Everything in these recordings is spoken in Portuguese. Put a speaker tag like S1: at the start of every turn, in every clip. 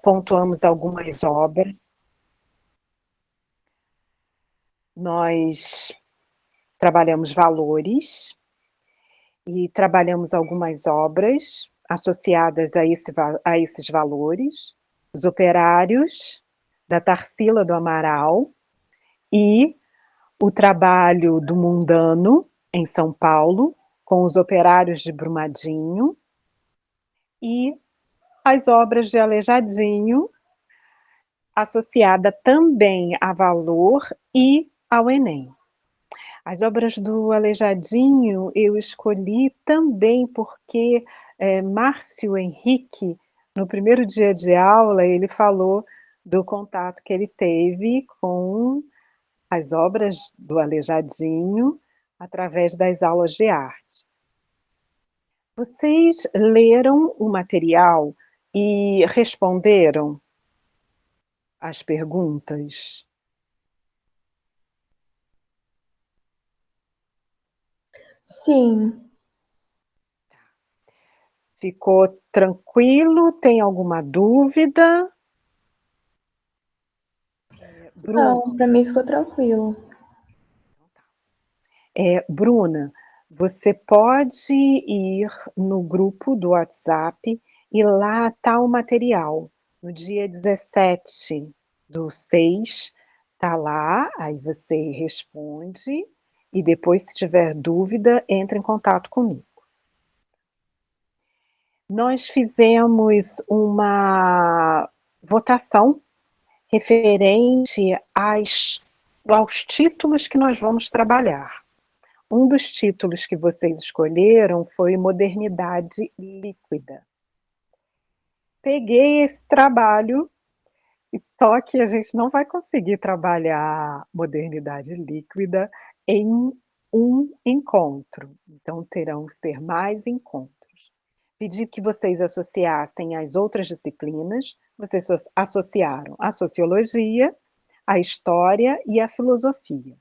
S1: Pontuamos algumas obras. Nós trabalhamos valores e trabalhamos algumas obras associadas a esses valores, os operários da Tarsila do Amaral e o trabalho do Mundano, em São Paulo, com os operários de Brumadinho, e as obras de Aleijadinho, associada também a valor e ao Enem. As obras do Aleijadinho eu escolhi também porque Márcio Henrique, no primeiro dia de aula, ele falou do contato que ele teve com as obras do Aleijadinho através das aulas de arte. Vocês leram o material e responderam as perguntas?
S2: Sim.
S1: Ficou tranquilo? Tem alguma dúvida? Bruna,
S2: Não, para mim ficou tranquilo.
S1: Bruna, você pode ir no grupo do WhatsApp e lá está o material. No dia 17/6, está lá, aí você responde e depois, se tiver dúvida, entra em contato comigo. Nós fizemos uma votação referente aos títulos que nós vamos trabalhar. Um dos títulos que vocês escolheram foi Modernidade Líquida. Peguei esse trabalho, só que a gente não vai conseguir trabalhar modernidade líquida em um encontro. Então, terão que ser mais encontros. Pedi que vocês associassem as outras disciplinas. Vocês associaram a sociologia, a história e a filosofia.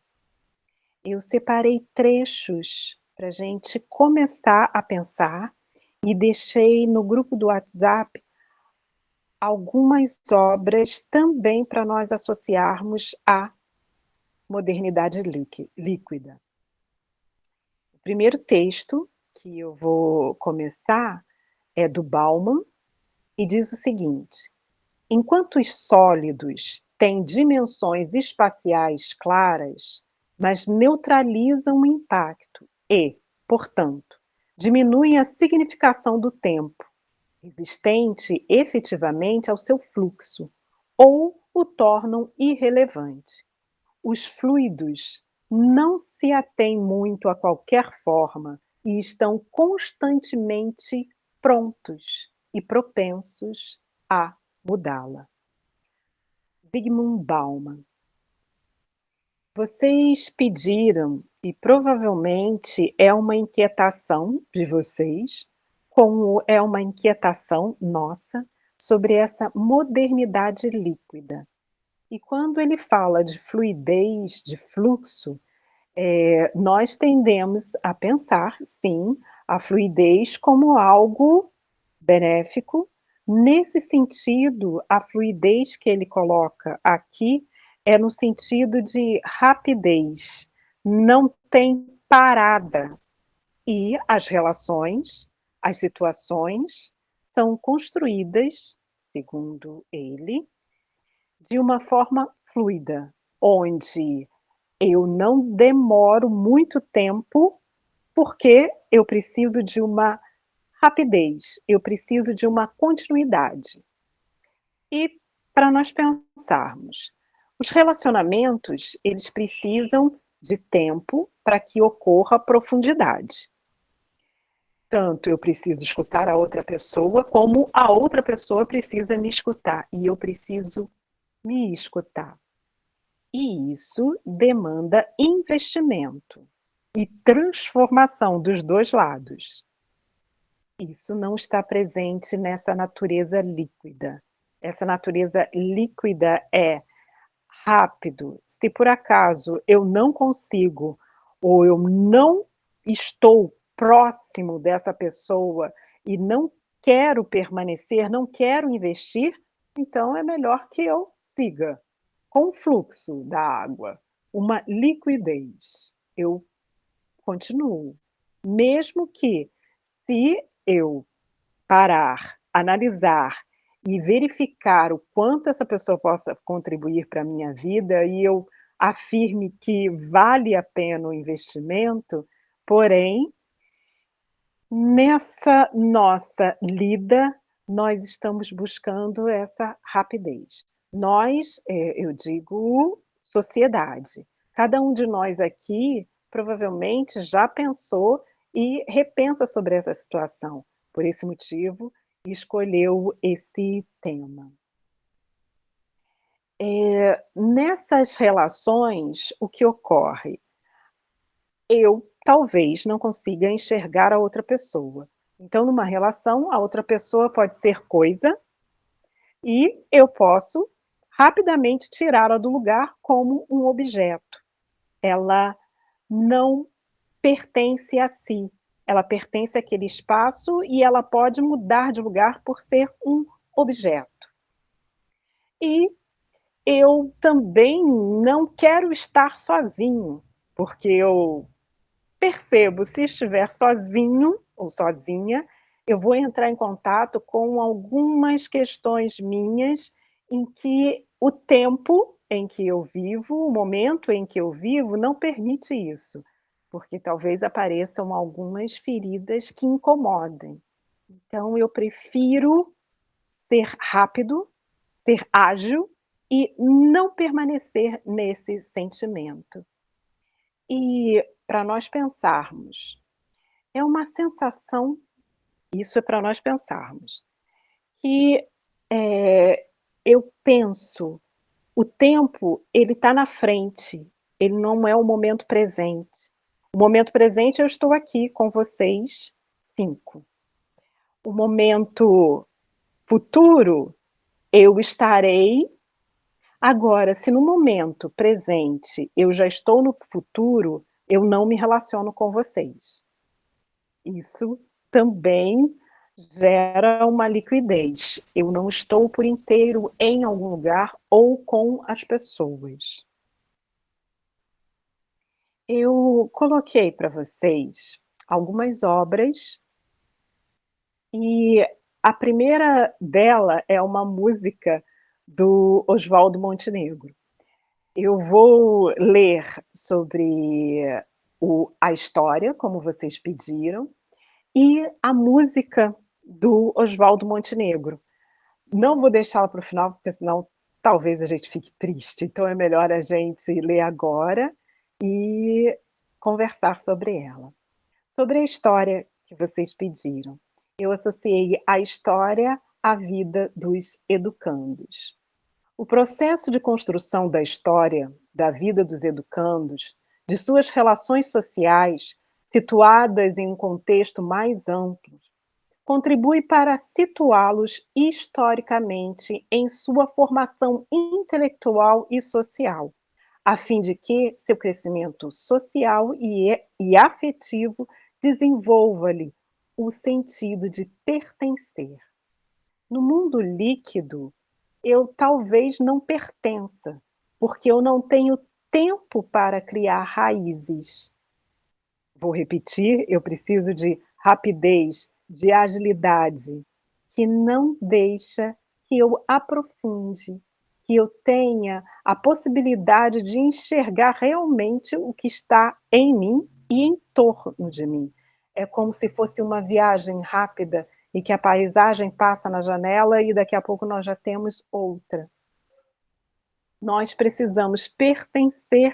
S1: Eu separei trechos para a gente começar a pensar e deixei no grupo do WhatsApp algumas obras também para nós associarmos à modernidade líquida. O primeiro texto que eu vou começar é do Bauman e diz o seguinte: enquanto os sólidos têm dimensões espaciais claras, mas neutralizam o impacto e, portanto, diminuem a significação do tempo, existente efetivamente ao seu fluxo, ou o tornam irrelevante. Os fluidos não se atêm muito a qualquer forma e estão constantemente prontos e propensos a mudá-la. Zygmunt Bauman. Vocês pediram, e provavelmente é uma inquietação de vocês, como é uma inquietação nossa, sobre essa modernidade líquida. E quando ele fala de fluidez, de fluxo, nós tendemos a pensar, sim, a fluidez como algo benéfico. Nesse sentido, a fluidez que ele coloca aqui é no sentido de rapidez, não tem parada. E as relações, as situações são construídas, segundo ele, de uma forma fluida, onde eu não demoro muito tempo porque eu preciso de uma rapidez, eu preciso de uma continuidade. E para nós pensarmos, os relacionamentos, eles precisam de tempo para que ocorra profundidade. Tanto eu preciso escutar a outra pessoa, como a outra pessoa precisa me escutar. E eu preciso me escutar. E isso demanda investimento e transformação dos dois lados. Isso não está presente nessa natureza líquida. Essa natureza líquida é rápido. Se por acaso eu não consigo ou eu não estou próximo dessa pessoa e não quero permanecer, não quero investir, então é melhor que eu siga com o fluxo da água, uma liquidez. Eu continuo. Mesmo que, se eu parar, analisar e verificar o quanto essa pessoa possa contribuir para a minha vida e eu afirme que vale a pena o investimento, porém, nessa nossa lida, nós estamos buscando essa rapidez. Nós, eu digo sociedade. Cada um de nós aqui provavelmente já pensou e repensa sobre essa situação. Por esse motivo, escolheu esse tema. Nessas relações, o que ocorre? Eu talvez não consiga enxergar a outra pessoa. Então, numa relação, a outra pessoa pode ser coisa e eu posso rapidamente tirá-la do lugar como um objeto. Ela não pertence a si, ela pertence àquele espaço e ela pode mudar de lugar por ser um objeto. E eu também não quero estar sozinho, porque eu percebo, se estiver sozinho ou sozinha, eu vou entrar em contato com algumas questões minhas em que o tempo em que eu vivo, o momento em que eu vivo, não permite isso, porque talvez apareçam algumas feridas que incomodem. Então, eu prefiro ser rápido, ser ágil e não permanecer nesse sentimento. E para nós pensarmos, é uma sensação, isso é para nós pensarmos, que eu penso, o tempo ele está na frente, ele não é o momento presente. O momento presente eu estou aqui com vocês, 5. O momento futuro eu estarei agora, se no momento presente eu já estou no futuro, eu não me relaciono com vocês. Isso também gera uma liquidez. Eu não estou por inteiro em algum lugar ou com as pessoas. Eu coloquei para vocês algumas obras e a primeira dela é uma música do Oswaldo Montenegro. Eu vou ler sobre a história, como vocês pediram, e a música do Oswaldo Montenegro. Não vou deixá-la para o final, porque senão talvez a gente fique triste. Então é melhor a gente ler agora e conversar sobre ela. Sobre a história que vocês pediram. Eu associei a história à vida dos educandos. O processo de construção da história, da vida dos educandos, de suas relações sociais, situadas em um contexto mais amplo, contribui para situá-los historicamente em sua formação intelectual e social, a fim de que seu crescimento social e afetivo desenvolva-lhe o sentido de pertencer. No mundo líquido, eu talvez não pertença, porque eu não tenho tempo para criar raízes. Vou repetir, eu preciso de rapidez, de agilidade, que não deixa que eu aprofunde, que eu tenha a possibilidade de enxergar realmente o que está em mim e em torno de mim. É como se fosse uma viagem rápida e que a paisagem passa na janela e daqui a pouco nós já temos outra. Nós precisamos pertencer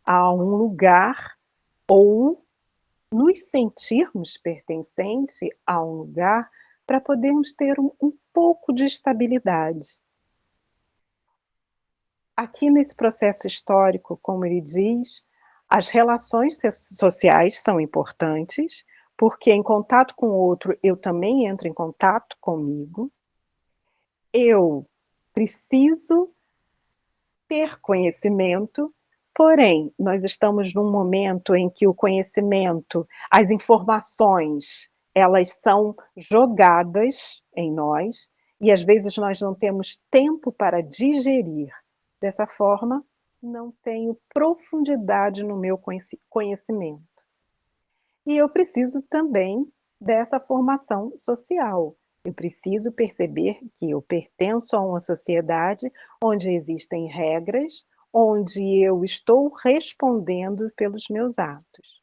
S1: a um lugar ou nos sentirmos pertencente a um lugar para podermos ter um pouco de estabilidade. Aqui nesse processo histórico, como ele diz, as relações sociais são importantes, porque em contato com o outro eu também entro em contato comigo. Eu preciso ter conhecimento, porém, nós estamos num momento em que o conhecimento, as informações, elas são jogadas em nós e às vezes nós não temos tempo para digerir. Dessa forma, não tenho profundidade no meu conhecimento. E eu preciso também dessa formação social. Eu preciso perceber que eu pertenço a uma sociedade onde existem regras, onde eu estou respondendo pelos meus atos.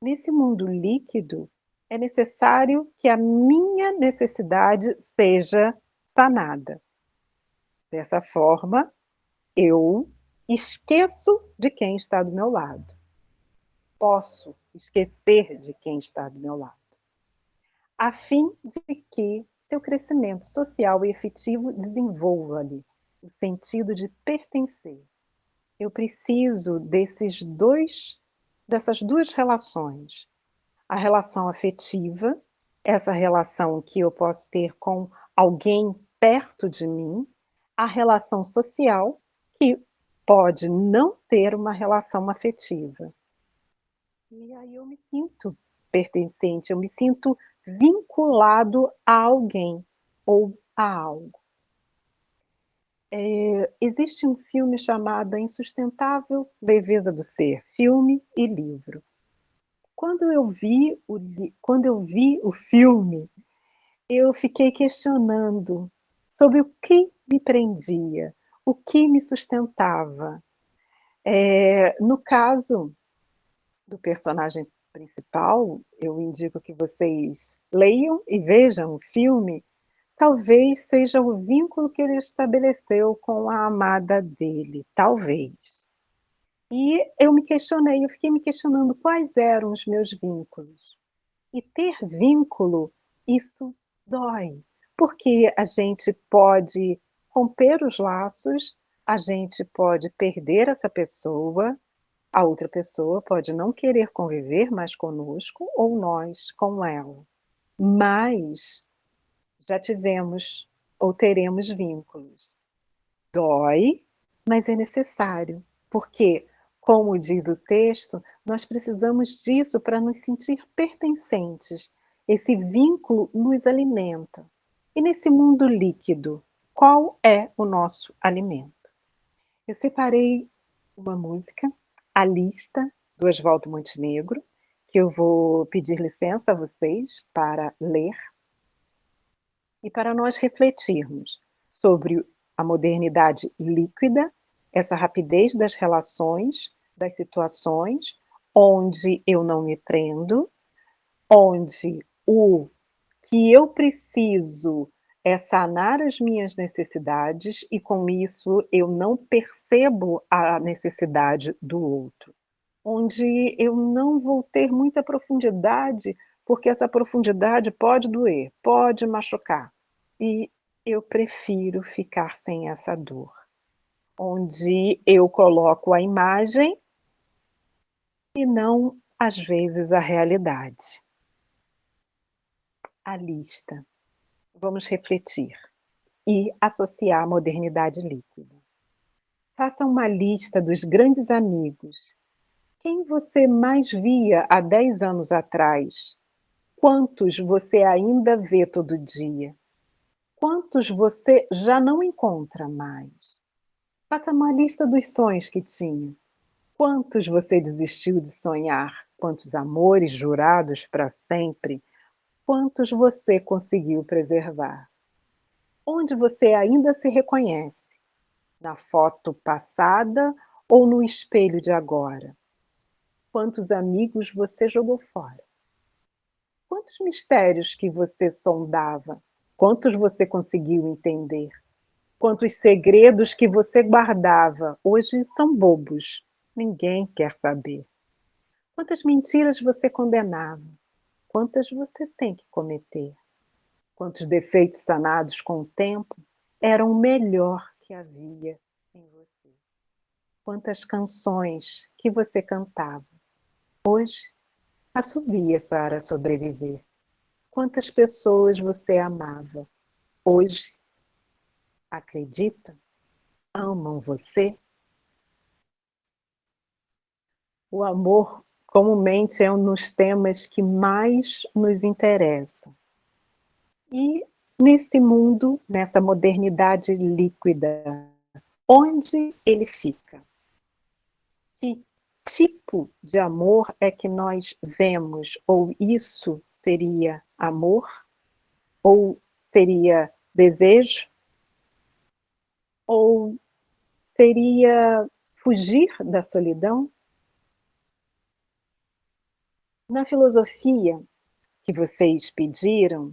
S1: Nesse mundo líquido, é necessário que a minha necessidade seja sanada. Dessa forma, eu esqueço de quem está do meu lado. Posso esquecer de quem está do meu lado, a fim de que seu crescimento social e efetivo desenvolva-lhe o sentido de pertencer. Eu preciso dessas duas relações. A relação afetiva, essa relação que eu posso ter com alguém perto de mim, a relação social, que pode não ter uma relação afetiva. E aí eu me sinto pertencente, eu me sinto vinculado a alguém ou a algo. Existe um filme chamado A Insustentável Leveza do Ser, filme e livro. Quando eu vi o filme, eu fiquei questionando sobre o que me prendia, o que me sustentava. No caso do personagem principal, eu indico que vocês leiam e vejam o filme, talvez seja o vínculo que ele estabeleceu com a amada dele, talvez. E eu fiquei me questionando quais eram os meus vínculos. E ter vínculo, isso dói, porque a gente pode romper os laços, a gente pode perder essa pessoa, a outra pessoa pode não querer conviver mais conosco ou nós com ela. Mas já tivemos ou teremos vínculos. Dói, mas é necessário, porque, como diz o texto, nós precisamos disso para nos sentir pertencentes. Esse vínculo nos alimenta. E nesse mundo líquido, qual é o nosso alimento? Eu separei uma música, A Lista, do Oswaldo Montenegro, que eu vou pedir licença a vocês para ler e para nós refletirmos sobre a modernidade líquida, essa rapidez das relações, das situações, onde eu não me prendo, onde o que eu preciso é sanar as minhas necessidades e com isso eu não percebo a necessidade do outro. Onde eu não vou ter muita profundidade, porque essa profundidade pode doer, pode machucar. E eu prefiro ficar sem essa dor. Onde eu coloco a imagem e não, às vezes, a realidade. A lista. Vamos refletir e associar a modernidade líquida. Faça uma lista dos grandes amigos. Quem você mais via há 10 anos atrás? Quantos você ainda vê todo dia? Quantos você já não encontra mais? Faça uma lista dos sonhos que tinha. Quantos você desistiu de sonhar? Quantos amores jurados para sempre? Quantos você conseguiu preservar? Onde você ainda se reconhece? Na foto passada ou no espelho de agora? Quantos amigos você jogou fora? Quantos mistérios que você sondava? Quantos você conseguiu entender? Quantos segredos que você guardava hoje são bobos? Ninguém quer saber. Quantas mentiras você condenava? Quantas você tem que cometer? Quantos defeitos sanados com o tempo eram o melhor que havia em você? Quantas canções que você cantava hoje assovia para sobreviver? Quantas pessoas você amava hoje acredita? Amam você? O amor comumente é um dos temas que mais nos interessam. E nesse mundo, nessa modernidade líquida, onde ele fica? Que tipo de amor é que nós vemos? Ou isso seria amor? Ou seria desejo? Ou seria fugir da solidão? Na filosofia que vocês pediram,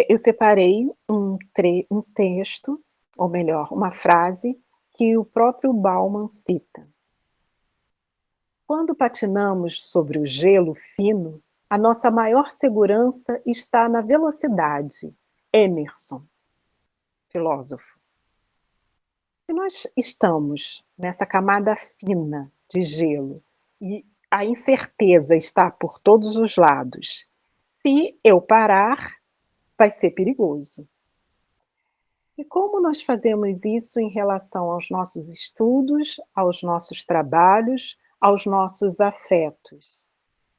S1: eu separei um texto, ou melhor, uma frase que o próprio Bauman cita. Quando patinamos sobre o gelo fino, a nossa maior segurança está na velocidade. Emerson, filósofo. Se nós estamos nessa camada fina de gelo e a incerteza está por todos os lados, se eu parar, vai ser perigoso. E como nós fazemos isso em relação aos nossos estudos, aos nossos trabalhos, aos nossos afetos?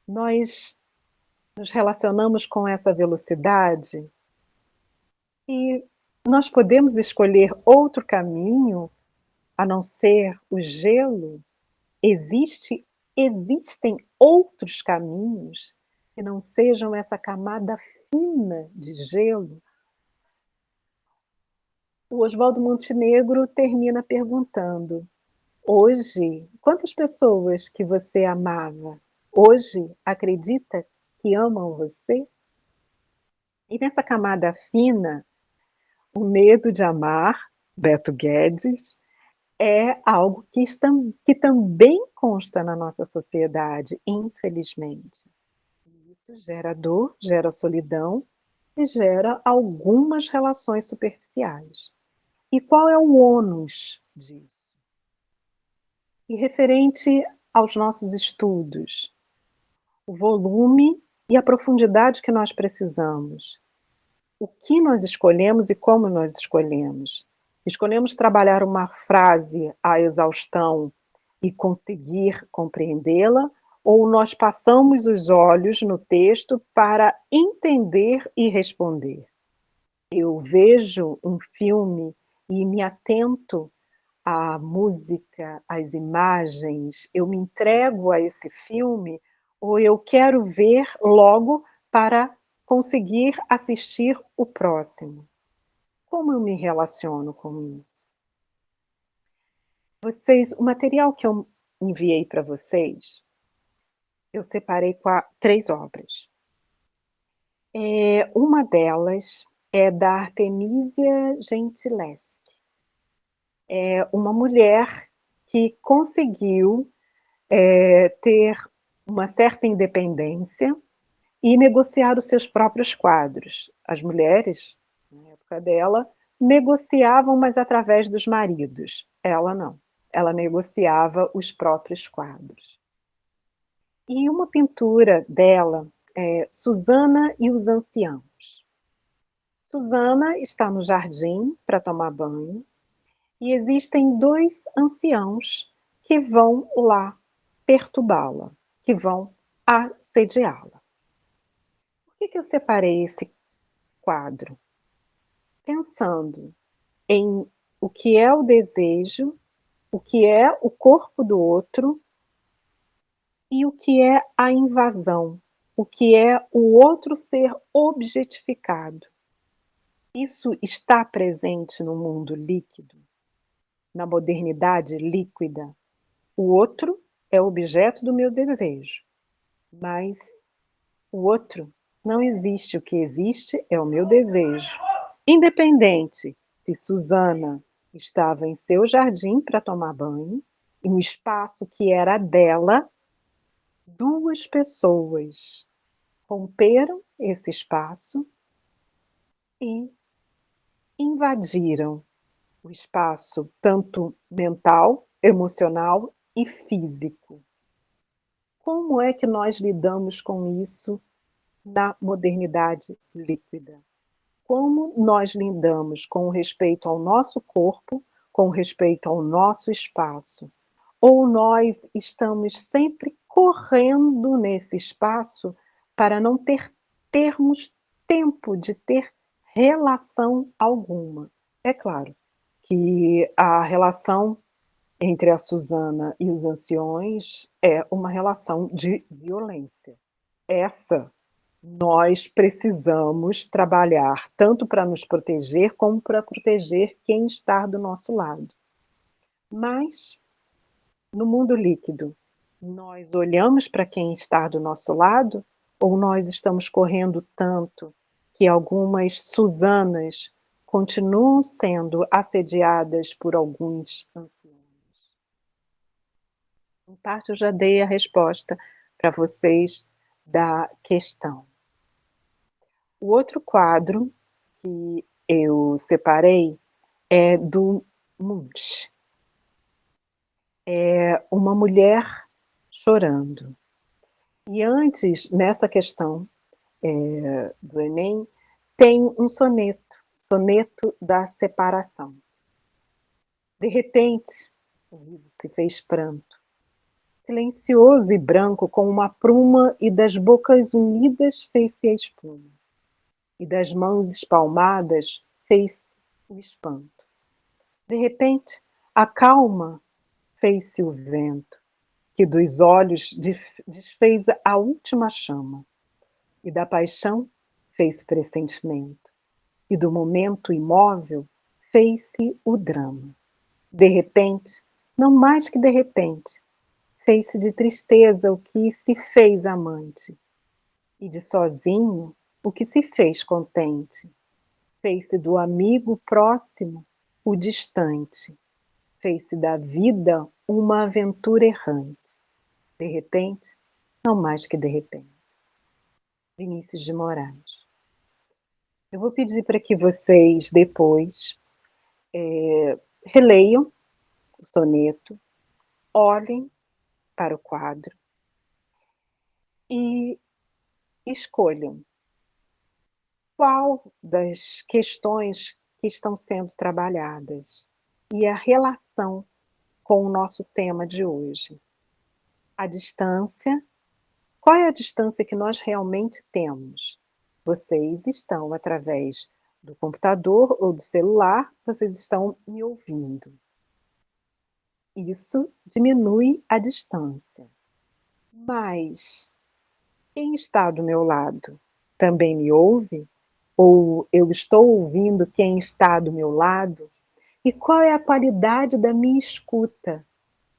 S1: Nós nos relacionamos com essa velocidade e nós podemos escolher outro caminho a não ser o gelo? Existem outros caminhos que não sejam essa camada fina de gelo? O Oswaldo Montenegro termina perguntando: hoje, quantas pessoas que você amava, hoje acredita que amam você? E nessa camada fina, o medo de amar, Beto Guedes, é algo que também consta na nossa sociedade, infelizmente. Isso gera dor, gera solidão e gera algumas relações superficiais. E qual é o ônus disso? E referente aos nossos estudos, o volume e a profundidade que nós precisamos. O que nós escolhemos e como nós escolhemos. Escolhemos trabalhar uma frase à exaustão e conseguir compreendê-la, ou nós passamos os olhos no texto para entender e responder? Eu vejo um filme e me atento à música, às imagens, eu me entrego a esse filme, ou eu quero ver logo para conseguir assistir o próximo? Como eu me relaciono com isso? O material que eu enviei para vocês, eu separei 3 obras. Uma delas é da Artemisia Gentileschi. É uma mulher que conseguiu ter uma certa independência e negociar os seus próprios quadros. As mulheres, na época dela, negociavam, mas através dos maridos. Ela não. Ela negociava os próprios quadros. E uma pintura dela é Susana e os Anciãos. Susana está no jardim para tomar banho e existem 2 anciãos que vão lá perturbá-la, que vão assediá-la. Por que eu separei esse quadro? Pensando em o que é o desejo, o que é o corpo do outro e o que é a invasão, o que é o outro ser objetificado. Isso está presente no mundo líquido, na modernidade líquida. O outro é objeto do meu desejo, mas o outro não existe. O que existe é o meu desejo. Independente se Susana estava em seu jardim para tomar banho, e no espaço que era dela, 2 pessoas romperam esse espaço e invadiram o espaço, tanto mental, emocional e físico. Como é que nós lidamos com isso na modernidade líquida? Como nós lidamos com respeito ao nosso corpo, com respeito ao nosso espaço? Ou nós estamos sempre correndo nesse espaço para não termos tempo de ter relação alguma. É claro que a relação entre a Susana e os anciões é uma relação de violência. Essa nós precisamos trabalhar tanto para nos proteger como para proteger quem está do nosso lado. Mas no mundo líquido, nós olhamos para quem está do nosso lado ou nós estamos correndo tanto que algumas Susanas continuam sendo assediadas por alguns anciões? Em parte eu já dei a resposta para vocês da questão. O outro quadro que eu separei é do Munch. É uma mulher chorando. E antes, nessa questão do Enem, tem um soneto da separação. De repente, o riso se fez pranto, silencioso e branco como uma pruma, e das bocas unidas fez-se a espuma, e das mãos espalmadas fez-se o espanto. De repente, a calma fez-se o vento, que dos olhos desfez a última chama, e da paixão fez pressentimento, e do momento imóvel fez-se o drama. De repente, não mais que de repente, fez-se de tristeza o que se fez amante, e de sozinho o que se fez contente. Fez-se do amigo próximo o distante, fez-se da vida uma aventura errante. De repente, não mais que de repente. Vinícius de Moraes. Eu vou pedir para que vocês depois releiam o soneto, olhem para o quadro e escolham qual das questões que estão sendo trabalhadas e a relação com o nosso tema de hoje. A distância, qual é a distância que nós realmente temos? Vocês estão através do computador ou do celular, vocês estão me ouvindo. Isso diminui a distância. Mas quem está do meu lado também me ouve? Ou eu estou ouvindo quem está do meu lado? E qual é a qualidade da minha escuta?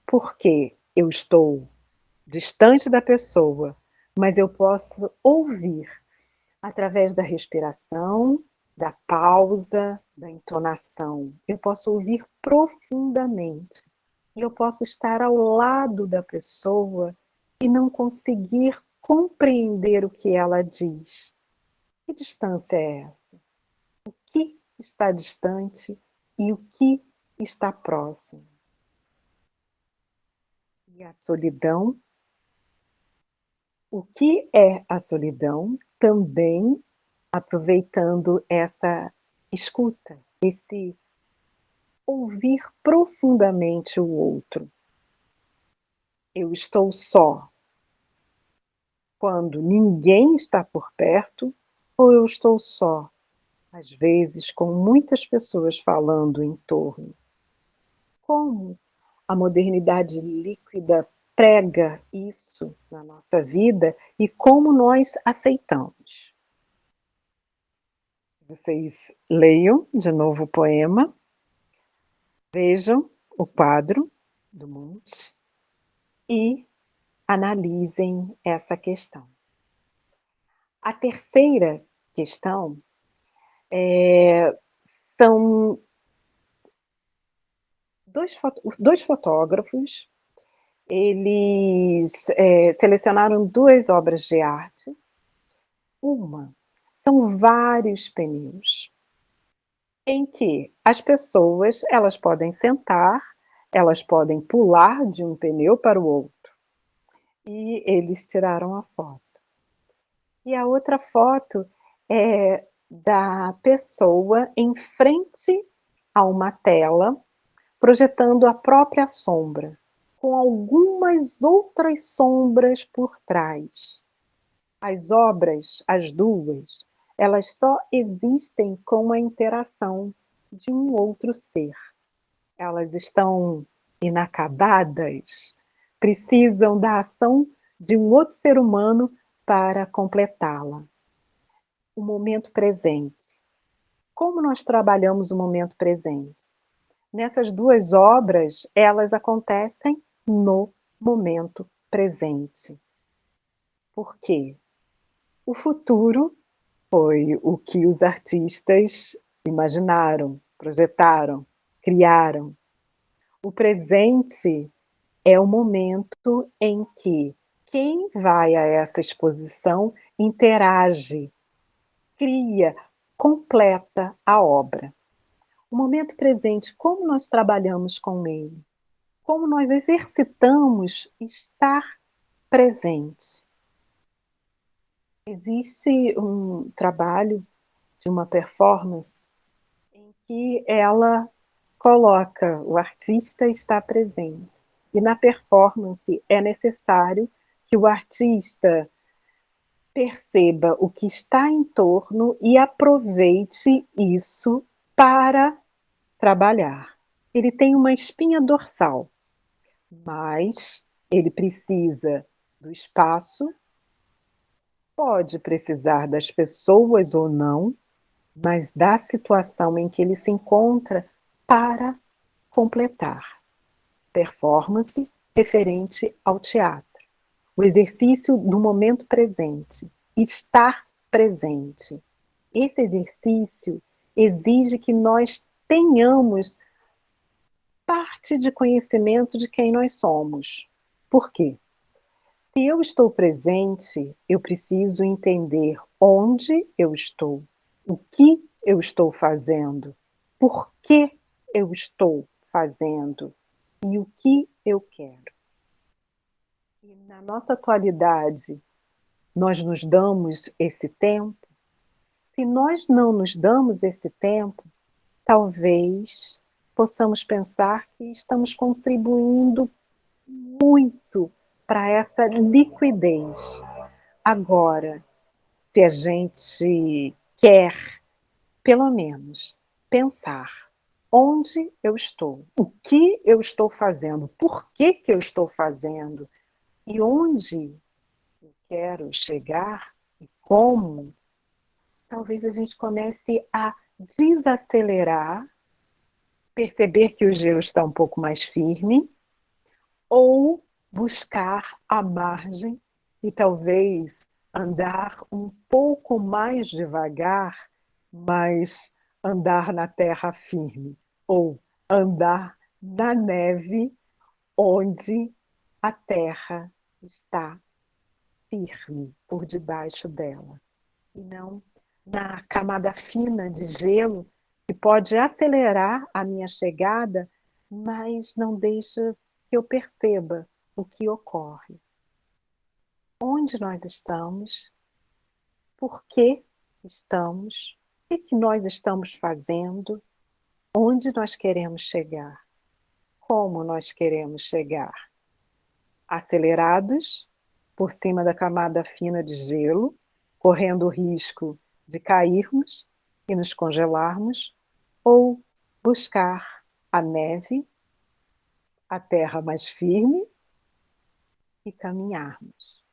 S1: Porque eu estou distante da pessoa, mas eu posso ouvir através da respiração, da pausa, da entonação. Eu posso ouvir profundamente. E eu posso estar ao lado da pessoa e não conseguir compreender o que ela diz. Que distância é essa? O que está distante e o que está próximo? E a solidão? O que é a solidão? Também aproveitando essa escuta, esse ouvir profundamente o outro. Eu estou só quando ninguém está por perto, ou eu estou só, às vezes com muitas pessoas falando em torno? Como a modernidade líquida prega isso na nossa vida e como nós aceitamos? Vocês leiam de novo o poema, vejam o quadro do Munch e analisem essa questão. A terceira questão são dois fotógrafos, eles selecionaram duas obras de arte. Uma são vários pneus, em que as pessoas elas podem sentar, elas podem pular de um pneu para o outro. E eles tiraram a foto. E a outra foto é da pessoa em frente a uma tela, projetando a própria sombra. com algumas outras sombras por trás. As obras, as duas, elas só existem com a interação de um outro ser. Elas estão inacabadas, precisam da ação de um outro ser humano para completá-la. O momento presente. Como nós trabalhamos o momento presente? Nessas duas obras, elas acontecem no momento presente. Por quê? O futuro foi o que os artistas imaginaram, projetaram, criaram. O presente é o momento em que quem vai a essa exposição interage, cria, completa a obra. O momento presente, como nós trabalhamos com ele? Como nós exercitamos estar presente? Existe um trabalho de uma performance em que ela coloca o artista está presente. E na performance é necessário que o artista perceba o que está em torno e aproveite isso para trabalhar. Ele tem uma espinha dorsal, mas ele precisa do espaço, pode precisar das pessoas ou não, mas da situação em que ele se encontra para completar. Performance referente ao teatro. O exercício do momento presente, estar presente. Esse exercício exige que nós tenhamos parte de conhecimento de quem nós somos. Por quê? Se eu estou presente, eu preciso entender onde eu estou, o que eu estou fazendo, por que eu estou fazendo e o que eu quero. E na nossa atualidade, nós nos damos esse tempo? Se nós não nos damos esse tempo, talvez possamos pensar que estamos contribuindo muito para essa liquidez. Agora, se a gente quer, pelo menos, pensar onde eu estou, o que eu estou fazendo, por que que eu estou fazendo e onde eu quero chegar e como, talvez a gente comece a desacelerar, perceber que o gelo está um pouco mais firme ou buscar a margem e talvez andar um pouco mais devagar, mas andar na terra firme, ou andar na neve onde a terra está firme por debaixo dela, e não na camada fina de gelo que pode acelerar a minha chegada, mas não deixa que eu perceba o que ocorre. Onde nós estamos, por que estamos, o que nós estamos fazendo, onde nós queremos chegar, como nós queremos chegar. Acelerados, por cima da camada fina de gelo, correndo o risco de cairmos e nos congelarmos, ou buscar a neve, a terra mais firme e caminharmos.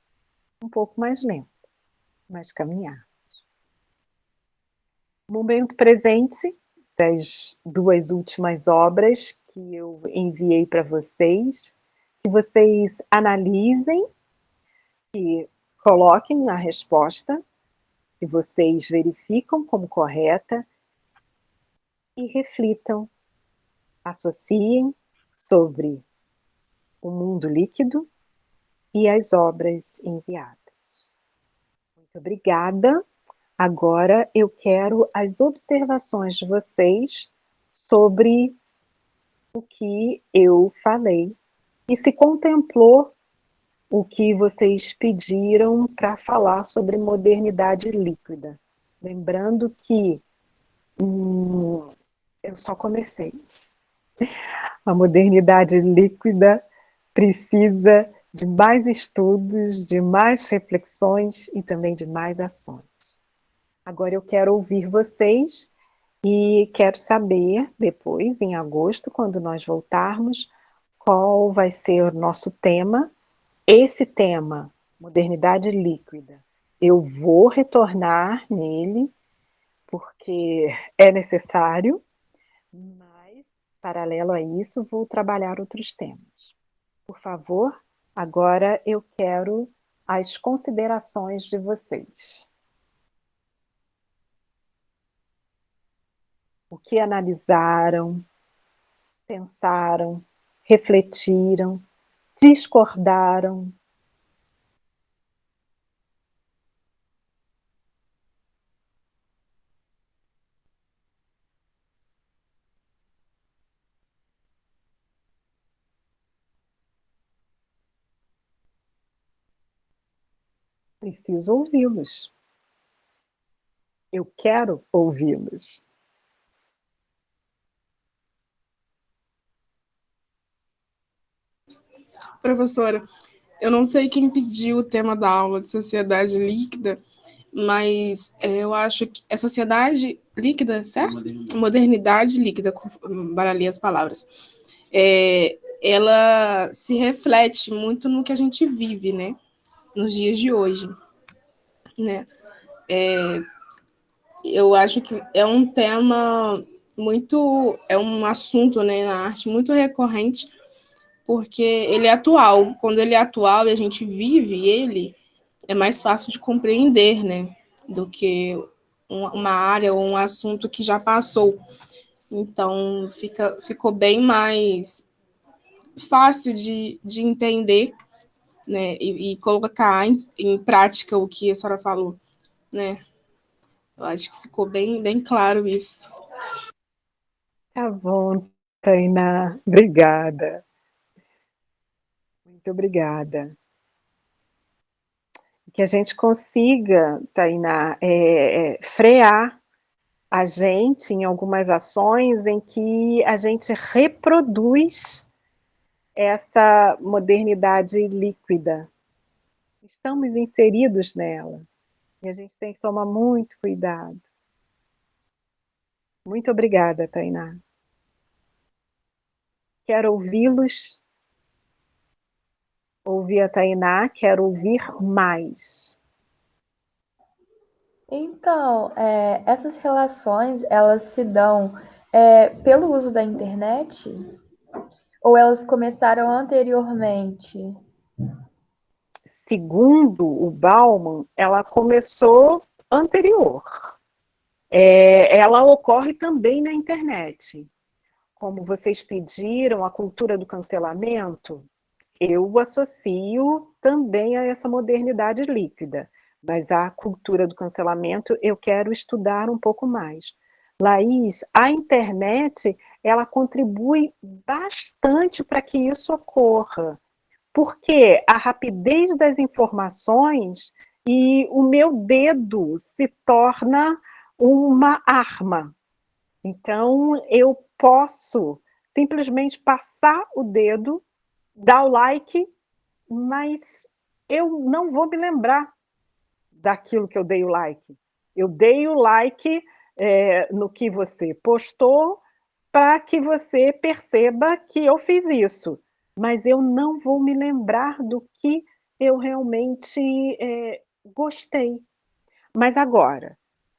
S1: Um pouco mais lento, mas caminhar. Momento presente das duas últimas obras que eu enviei para vocês, que vocês analisem e coloquem a resposta que vocês verificam como correta e reflitam, associem sobre o mundo líquido e as obras enviadas. Muito obrigada. Agora eu quero as observações de vocês sobre o que eu falei e se contemplou o que vocês pediram para falar sobre modernidade líquida. Lembrando que eu só comecei. A modernidade líquida precisa de mais estudos, de mais reflexões e também de mais ações. Agora eu quero ouvir vocês e quero saber depois, em agosto, quando nós voltarmos, qual vai ser o nosso tema. Esse tema, modernidade líquida, eu vou retornar nele, porque é necessário, mas, paralelo a isso, vou trabalhar outros temas. Por favor, agora eu quero as considerações de vocês. O que analisaram, pensaram, refletiram, discordaram. Preciso ouvi-los. Eu quero ouvi-los.
S2: Professora, eu não sei quem pediu o tema da aula de sociedade líquida, mas eu acho que é sociedade líquida, certo? Modernidade líquida, baralhei as palavras. Ela se reflete muito no que a gente vive, né? Nos dias de hoje, né? Eu acho que é um tema muito, é um assunto, né, na arte muito recorrente, porque ele é atual. Quando ele é atual e a gente vive ele, é mais fácil de compreender, né, do que uma área ou um assunto que já passou. Então, ficou bem mais fácil de entender, né, e colocar em prática o que a senhora falou, né. Eu acho que ficou bem claro isso.
S1: Tá bom, Tainá. Obrigada. Muito obrigada. Que a gente consiga, Tainá, frear a gente em algumas ações em que a gente reproduz essa modernidade líquida. Estamos inseridos nela e a gente tem que tomar muito cuidado. Muito obrigada, Tainá. Quero ouvi-los. Ouvi a Tainá, quero ouvir mais.
S3: Então, essas relações, elas se dão pelo uso da internet? Ou elas começaram anteriormente?
S1: Segundo o Bauman, ela começou anterior. Ela ocorre também na internet. Como vocês pediram, a cultura do cancelamento, eu associo também a essa modernidade líquida, mas a cultura do cancelamento eu quero estudar um pouco mais. Laís, a internet, ela contribui bastante para que isso ocorra, porque a rapidez das informações e o meu dedo se torna uma arma. Então, eu posso simplesmente passar o dedo, dar o like, mas eu não vou me lembrar daquilo que eu dei o like. Eu dei o like no que você postou para que você perceba que eu fiz isso, mas eu não vou me lembrar do que eu realmente gostei. Mas agora,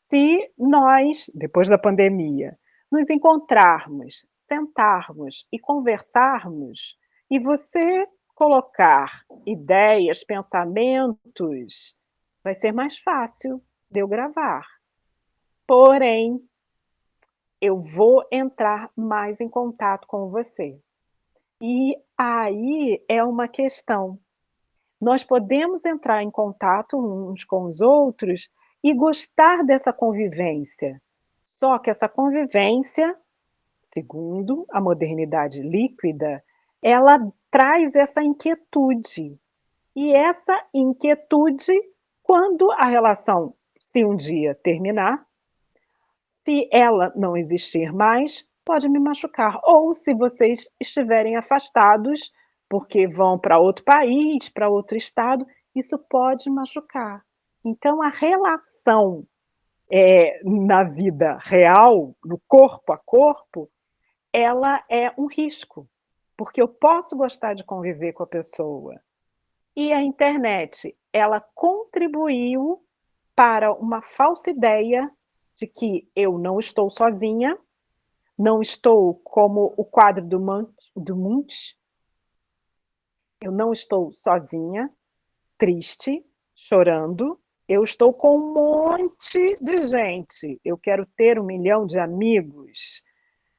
S1: se nós, depois da pandemia, nos encontrarmos, sentarmos e conversarmos, e você colocar ideias, pensamentos, vai ser mais fácil de eu gravar. Porém, eu vou entrar mais em contato com você. E aí é uma questão. Nós podemos entrar em contato uns com os outros e gostar dessa convivência. Só que essa convivência, segundo a modernidade líquida, ela traz essa inquietude. E essa inquietude, quando a relação, se um dia terminar, se ela não existir mais, pode me machucar. Ou se vocês estiverem afastados porque vão para outro país, para outro estado, isso pode machucar. Então a relação, na vida real, no corpo a corpo, ela é um risco, porque eu posso gostar de conviver com a pessoa. E a internet, ela contribuiu para uma falsa ideia de que eu não estou sozinha, não estou como o quadro do Munch, eu não estou sozinha, triste, chorando, eu estou com um monte de gente, eu quero ter 1 milhão de amigos,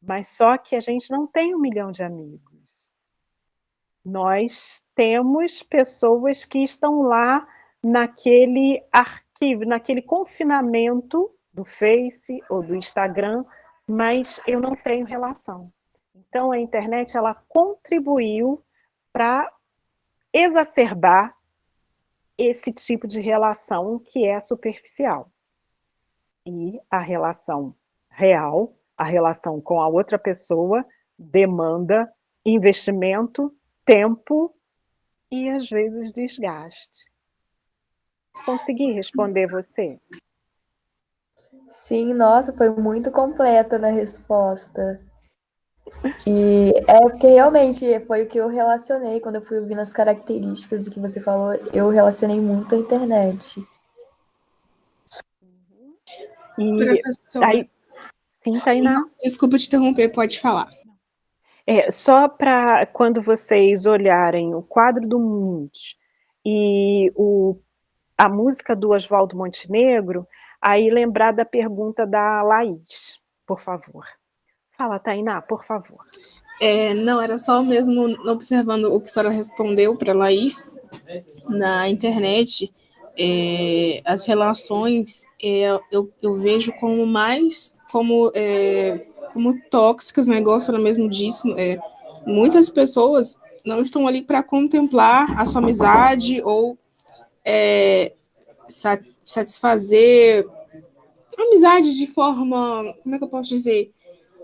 S1: mas só que a gente não tem 1 milhão de amigos. Nós temos pessoas que estão lá naquele arquivo, naquele confinamento do Face ou do Instagram, mas eu não tenho relação. Então a internet ela contribuiu para exacerbar esse tipo de relação que é superficial. E a relação real, a relação com a outra pessoa, demanda investimento, tempo e às vezes desgaste. Consegui responder você?
S3: Sim, nossa, foi muito completa na resposta. E é porque realmente foi o que eu relacionei quando eu fui ouvindo as características do que você falou, eu relacionei muito a internet.
S1: E
S2: Professora,
S1: aí, sim, Tainá.
S2: desculpa te interromper, pode falar.
S1: Só para quando vocês olharem o quadro do Munch e a música do Oswaldo Montenegro, aí lembrar da pergunta da Laís, por favor. Fala, Tainá, por favor.
S2: Não, era só mesmo observando o que a senhora respondeu para a Laís. Na internet, as relações eu vejo como mais como tóxicas, né? Igual a senhora mesmo disse, muitas pessoas não estão ali para contemplar a sua amizade ou satisfazer a amizade de forma, como é que eu posso dizer,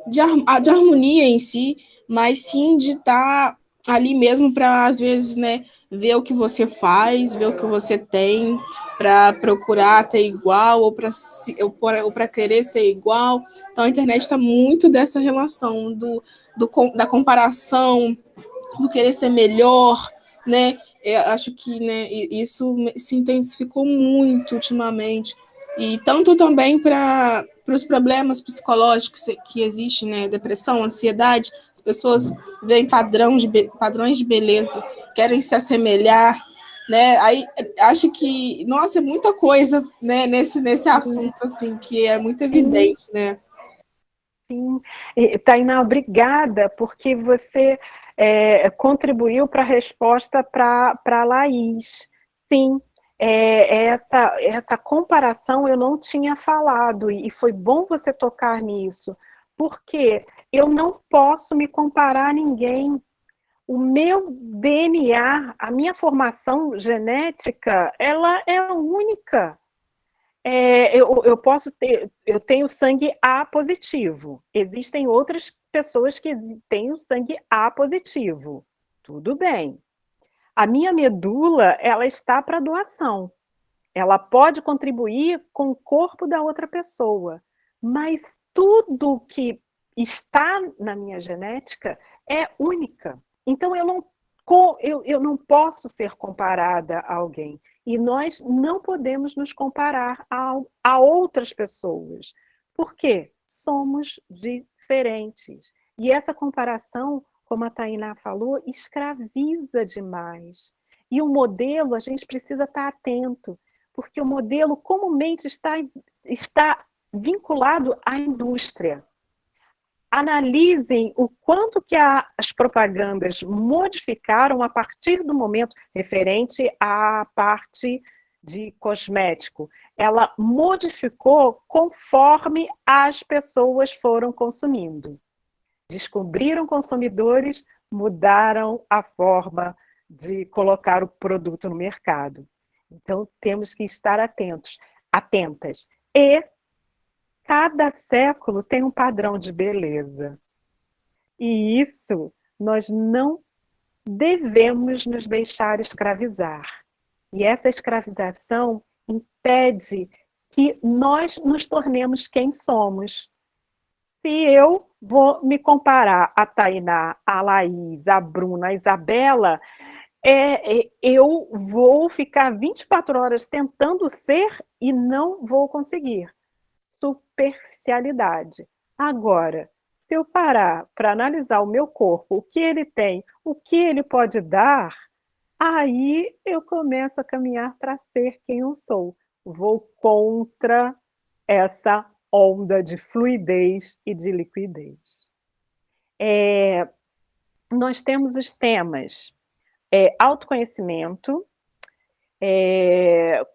S2: de harmonia em si, mas sim de estar ali mesmo para, às vezes, né, ver o que você faz, ver o que você tem, para procurar ter igual ou para querer ser igual. Então a internet está muito dessa relação da comparação, do querer ser melhor, né? Eu acho que, né, isso se intensificou muito ultimamente. E tanto também para os problemas psicológicos que existem, né? Depressão, ansiedade, as pessoas veem padrões de beleza, querem se assemelhar, né? Aí acho que, nossa, é muita coisa, né, nesse assunto, assim, que é muito
S1: Sim,
S2: evidente, né?
S1: sim. Tainá, obrigada, porque você contribuiu para a resposta para a Laís. Sim, essa comparação eu não tinha falado, e foi bom você tocar nisso, porque eu não posso me comparar a ninguém. O meu DNA, a minha formação genética, ela é única. Eu tenho sangue A positivo. Existem outras pessoas que têm o sangue A positivo. Tudo bem. A minha medula, ela está para doação. Ela pode contribuir com o corpo da outra pessoa, mas tudo que está na minha genética é única. Então eu não posso ser comparada a alguém. E nós não podemos nos comparar a outras pessoas. Por quê? Somos diferentes. E essa comparação, como a Tainá falou, escraviza demais. E o modelo, a gente precisa estar atento, porque o modelo comumente está vinculado à indústria. Analisem o quanto que as propagandas modificaram a partir do momento referente à parte de cosmético. Ela modificou conforme as pessoas foram consumindo. Descobriram consumidores, mudaram a forma de colocar o produto no mercado. Então, temos que estar atentas. E cada século tem um padrão de beleza. E isso nós não devemos nos deixar escravizar. E essa escravização impede que nós nos tornemos quem somos. Se eu vou me comparar a Tainá, a Laís, a Bruna, a Isabela, eu vou ficar 24 horas tentando ser e não vou conseguir. Superficialidade. Agora, se eu parar para analisar o meu corpo, o que ele tem, o que ele pode dar, aí eu começo a caminhar para ser quem eu sou. Vou contra essa onda de fluidez e de liquidez. Nós temos os temas autoconhecimento,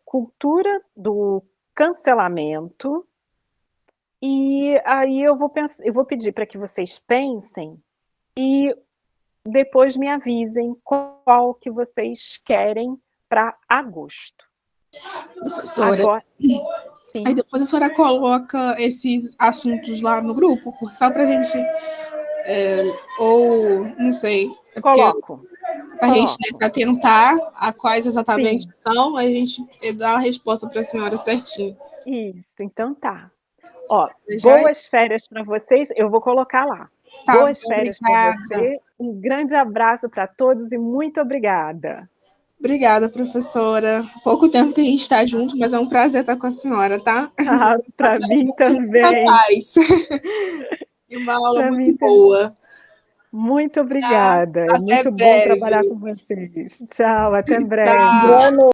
S1: cultura do cancelamento, e aí eu vou pedir para que vocês pensem e depois me avisem qual que vocês querem para agosto.
S2: Professora,
S1: Agora,
S2: aí depois a senhora coloca esses assuntos lá no grupo, só para a gente, ou não sei, é porque
S1: coloco.
S2: para a gente se atentar a quais exatamente
S1: Sim.
S2: são, a gente dá a resposta para a senhora certinho.
S1: Isso, então tá. Ó,
S2: Já
S1: boas férias para vocês, eu vou colocar lá.
S2: tá,
S1: Boas férias para
S2: obrigada.
S1: você, um grande abraço para todos e muito obrigada.
S2: Obrigada, professora. Pouco tempo que a gente está junto, mas é um prazer estar com a senhora, tá?
S1: Ah, para mim também.
S2: Paz. E uma aula
S1: Para
S2: muito
S1: mim também.
S2: boa.
S1: Muito obrigada. É
S2: Até
S1: muito bom
S2: breve.
S1: trabalhar com vocês. Tchau, até breve.
S2: Tchau.
S3: Boa noite.